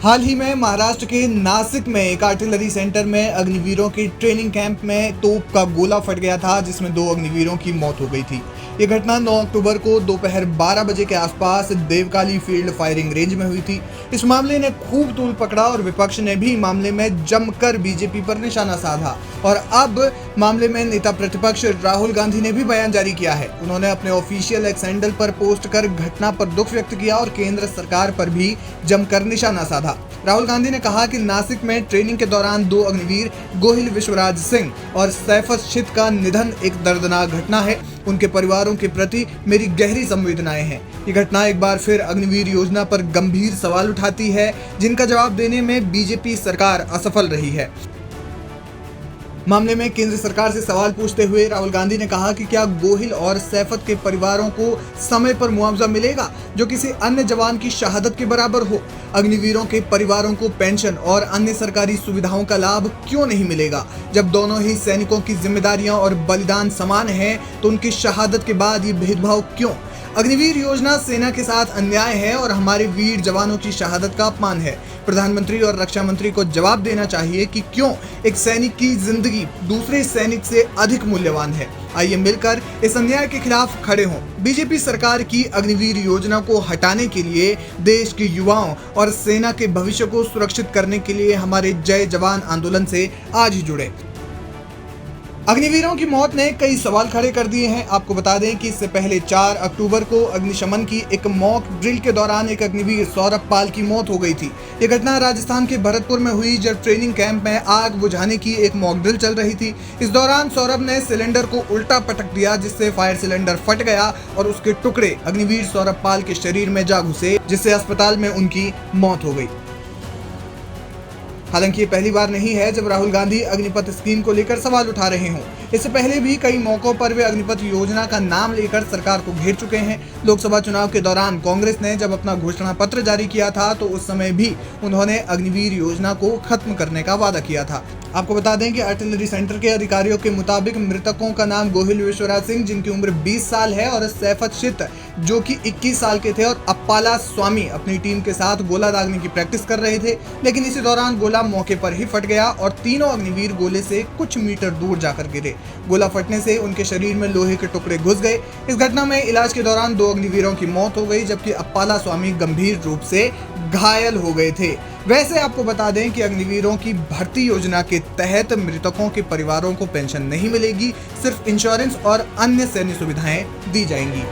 हाल ही में महाराष्ट्र के नासिक में एक आर्टिलरी सेंटर में अग्निवीरों के ट्रेनिंग कैंप में तोप का गोला फट गया था, जिसमें 2 अग्निवीरों की मौत हो गई थी। ये घटना 9 अक्टूबर को दोपहर 12 बजे के आसपास देवकाली फील्ड फायरिंग रेंज में हुई थी। इस मामले ने खूब तूल पकड़ा और विपक्ष ने भी मामले में जमकर बीजेपी पर निशाना साधा। और अब मामले में नेता प्रतिपक्ष राहुल गांधी ने भी बयान जारी किया है। उन्होंने अपने ऑफिशियल एक्स हैंडल पर पोस्ट कर घटना पर दुख व्यक्त किया और केंद्र सरकार पर भी जमकर निशाना साधा। राहुल गांधी ने कहा कि नासिक में ट्रेनिंग के दौरान 2 अग्निवीर गोहिल विश्वराज सिंह और सैफत शित का निधन एक दर्दनाक घटना है। उनके परिवारों के प्रति मेरी गहरी संवेदनाएं हैं। ये घटना एक बार फिर अग्निवीर योजना पर गंभीर सवाल उठाती है, जिनका जवाब देने में बीजेपी सरकार असफल रही है। मामले में केंद्र सरकार से सवाल पूछते हुए राहुल गांधी ने कहा कि क्या गोहिल और सैफत के परिवारों को समय पर मुआवजा मिलेगा जो किसी अन्य जवान की शहादत के बराबर हो। अग्निवीरों के परिवारों को पेंशन और अन्य सरकारी सुविधाओं का लाभ क्यों नहीं मिलेगा। जब दोनों ही सैनिकों की जिम्मेदारियां और बलिदान समान है तो उनकी शहादत के बाद ये भेदभाव क्यों। अग्निवीर योजना सेना के साथ अन्याय है और हमारे वीर जवानों की शहादत का अपमान है। प्रधानमंत्री और रक्षा मंत्री को जवाब देना चाहिए कि क्यों एक सैनिक की जिंदगी दूसरे सैनिक से अधिक मूल्यवान है। आइए मिलकर इस अन्याय के खिलाफ खड़े हों। बीजेपी सरकार की अग्निवीर योजना को हटाने के लिए, देश के युवाओं और सेना के भविष्य को सुरक्षित करने के लिए हमारे जय जवान आंदोलन से आज ही जुड़े। अग्निवीरों की मौत ने कई सवाल खड़े कर दिए हैं। आपको बता दें कि इससे पहले 4 अक्टूबर को अग्निशमन की एक मॉक ड्रिल के दौरान एक अग्निवीर सौरभ पाल की मौत हो गई थी। ये घटना राजस्थान के भरतपुर में हुई, जब ट्रेनिंग कैंप में आग बुझाने की एक मॉक ड्रिल चल रही थी। इस दौरान सौरभ ने सिलेंडर को उल्टा पटक दिया, जिससे फायर सिलेंडर फट गया और उसके टुकड़े अग्निवीर सौरभ पाल के शरीर में जा घुसे, जिससे अस्पताल में उनकी मौत हो गई। हालांकि ये पहली बार नहीं है जब राहुल गांधी अग्निपथ स्कीम को लेकर सवाल उठा रहे हों। इससे पहले भी कई मौकों पर वे अग्निपथ योजना का नाम लेकर सरकार को घेर चुके हैं। लोकसभा चुनाव के दौरान कांग्रेस ने जब अपना घोषणा पत्र जारी किया था तो उस समय भी उन्होंने अग्निवीर योजना को खत्म करने का वादा किया था। आपको बता दें कि आर्टिलरी सेंटर के अधिकारियों के मुताबिक मृतकों का नाम गोहिल विश्वराज सिंह, जिनकी उम्र 20 साल है, और सैफत शित जो कि 21 साल के थे, और अप्पाला स्वामी अपनी टीम के साथ गोला दागने की प्रैक्टिस कर रहे थे। लेकिन इसी दौरान गोला मौके पर ही फट गया और तीनों अग्निवीर गोले से कुछ मीटर दूर जाकर गिरे। गोला फटने से उनके शरीर में लोहे के टुकड़े घुस गए। इस घटना में इलाज के दौरान 2 अग्निवीरों की मौत हो गई, जबकि अप्पाला स्वामी गंभीर रूप से घायल हो गए थे। वैसे आपको बता दें कि अग्निवीरों की भर्ती योजना के तहत मृतकों के परिवारों को पेंशन नहीं मिलेगी, सिर्फ इंश्योरेंस और अन्य सैन्य सुविधाएं दी जाएंगी।